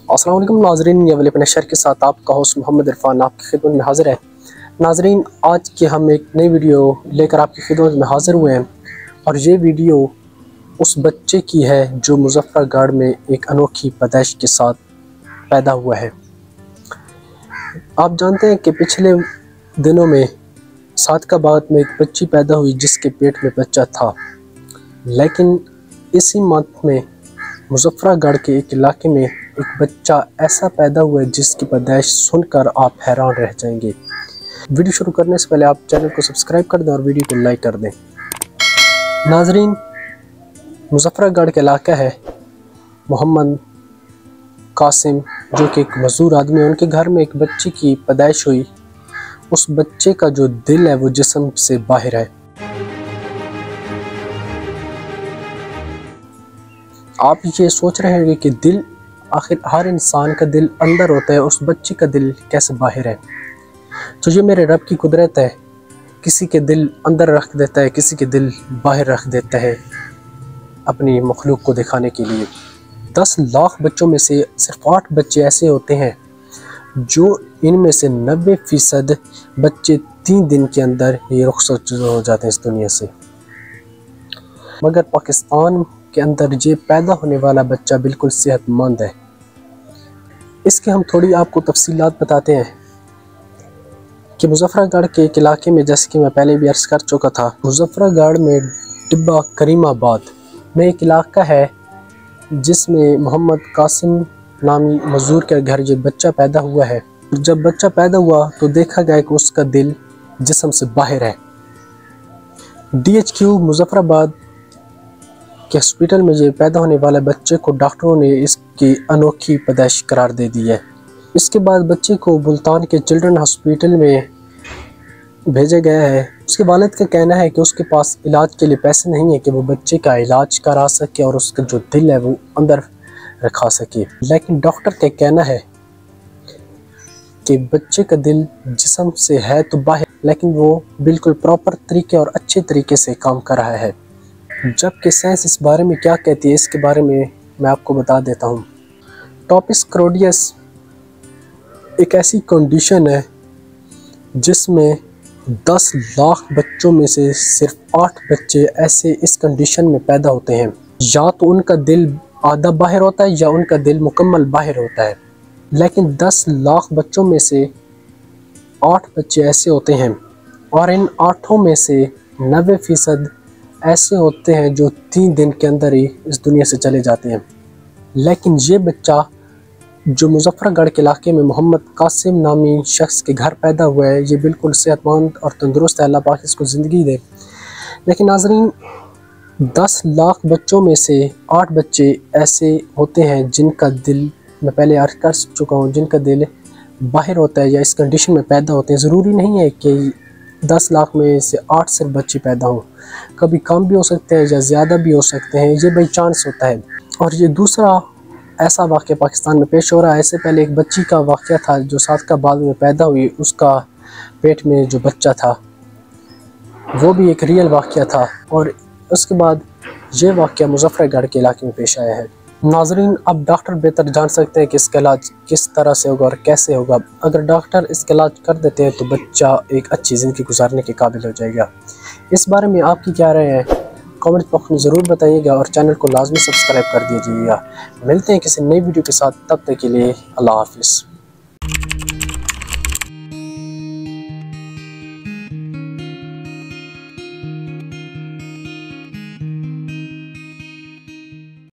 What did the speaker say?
अस्सलाम वालेकुम नाजरीन, ये अपने शहर के साथ आपका होस्ट मोहम्मद इरफान आपकी खिदमत में हाजिर है। नाजरीन, आज की हम एक नई वीडियो लेकर आपकी खिदमत में हाजिर हुए हैं और ये वीडियो उस बच्चे की है जो मुजफ्फरगढ़ में एक अनोखी पैदाइश के साथ पैदा हुआ है। आप जानते हैं कि पिछले दिनों में सादकाबाद में एक बच्ची पैदा हुई जिसके पेट में बच्चा था, लेकिन इसी मंथ में मुजफ्फरगढ़ के एक इलाके में एक बच्चा ऐसा पैदा हुआ है जिसकी पैदाइश सुनकर आप हैरान रह जाएंगे। वीडियो शुरू करने से पहले आप चैनल को सब्सक्राइब कर दें और वीडियो को लाइक कर दें। नाजरीन, मुजफ्फरगढ़ का इलाका है। मोहम्मद कासिम जो कि एक मजदूर आदमी है, उनके घर में एक बच्ची की पैदाइश हुई। उस बच्चे का जो दिल है वो जिस्म से बाहर है। आप ये सोच रहे होंगे कि दिल, आखिर हर इंसान का दिल अंदर होता है, उस बच्ची का दिल कैसे बाहर है? तो ये मेरे रब की कुदरत है, किसी के दिल अंदर रख देता है, किसी के दिल बाहर रख देता है अपनी मखलूक को दिखाने के लिए। 10 लाख बच्चों में से सिर्फ 8 बच्चे ऐसे होते हैं जो, इनमें से 90% बच्चे 3 दिन के अंदर ये रुखसत हो जाते हैं इस दुनिया से। मगर पाकिस्तान के अंदर ये पैदा होने वाला बच्चा बिल्कुल सेहतमंद है। इसके हम थोड़ी आपको तफसीलात बताते हैं कि मुजफ्फरगढ़ के एक इलाके में, जैसे कि मैं पहले भी अर्ज़ कर चुका था, मुजफ्फरगढ़ में टिब्बा करीमाबाद में एक इलाका है जिसमें मोहम्मद कासिम नामी मजदूर के घर ये बच्चा पैदा हुआ है। जब बच्चा पैदा हुआ तो देखा गया कि उसका दिल जिस्म से बाहर है। DHQ मुजफ्फराबाद के हॉस्पिटल में ये पैदा होने वाले बच्चे को डॉक्टरों ने इसकी अनोखी पैदाइश करार दे दी है। इसके बाद बच्चे को मुल्तान के चिल्ड्रन हॉस्पिटल में भेजा गया है। उसके वालिद का कहना है कि उसके पास इलाज के लिए पैसे नहीं है कि वो बच्चे का इलाज करा सके और उसका जो दिल है वो अंदर रखा सके, लेकिन डॉक्टर का कहना है कि बच्चे का दिल जिस्म से है तो बाहर, लेकिन वो बिल्कुल प्रॉपर तरीके और अच्छे तरीके से काम कर रहा है। जबकि साइंस इस बारे में क्या कहती है, इसके बारे में मैं आपको बता देता हूँ। टॉपिस क्रोडियस एक ऐसी कंडीशन है जिसमें 10 लाख बच्चों में से सिर्फ 8 बच्चे ऐसे इस कंडीशन में पैदा होते हैं। या तो उनका दिल आधा बाहर होता है या उनका दिल मुकम्मल बाहर होता है, लेकिन 10 लाख बच्चों में से 8 बच्चे ऐसे होते हैं और इन 8 में से 90% ऐसे होते हैं जो 3 दिन के अंदर ही इस दुनिया से चले जाते हैं। लेकिन ये बच्चा जो मुजफ्फरगढ़ के इलाके में मोहम्मद कासिम नामी शख्स के घर पैदा हुआ है, ये बिल्कुल सेहतमंद और तंदुरुस्त है। अल्लाह पाक इसको ज़िंदगी दे। लेकिन नाज़रीन, 10 लाख बच्चों में से 8 बच्चे ऐसे होते हैं जिनका दिल, मैं पहले अर्ज कर चुका हूँ, जिनका दिल बाहर होता है या इस कंडीशन में पैदा होते हैं। ज़रूरी नहीं है कि 10 लाख में से 8 सिर्फ बच्चे पैदा हों, कभी कम भी हो सकते हैं या ज़्यादा भी हो सकते हैं, ये बाई चांस होता है। और ये दूसरा ऐसा वाक़या पाकिस्तान में पेश हो रहा है। इससे पहले एक बच्ची का वाक़या था जो सादकाबाद में पैदा हुई, उसका पेट में जो बच्चा था वो भी एक रियल वाक़या था, और उसके बाद ये वाक़या मुजफ्फरगढ़ के इलाके में पेश आया है। नाज़रीन, अब डॉक्टर बेहतर जान सकते हैं कि इसका इलाज किस तरह से होगा और कैसे होगा। अगर डॉक्टर इसका इलाज कर देते हैं तो बच्चा एक अच्छी ज़िंदगी गुजारने के काबिल हो जाएगा। इस बारे में आपकी क्या राय है, कमेंट बॉक्स में ज़रूर बताइएगा और चैनल को लाजमी सब्सक्राइब कर दीजिएगा। मिलते हैं किसी नई वीडियो के साथ, तब तक के लिए अल्लाह हाफिज़।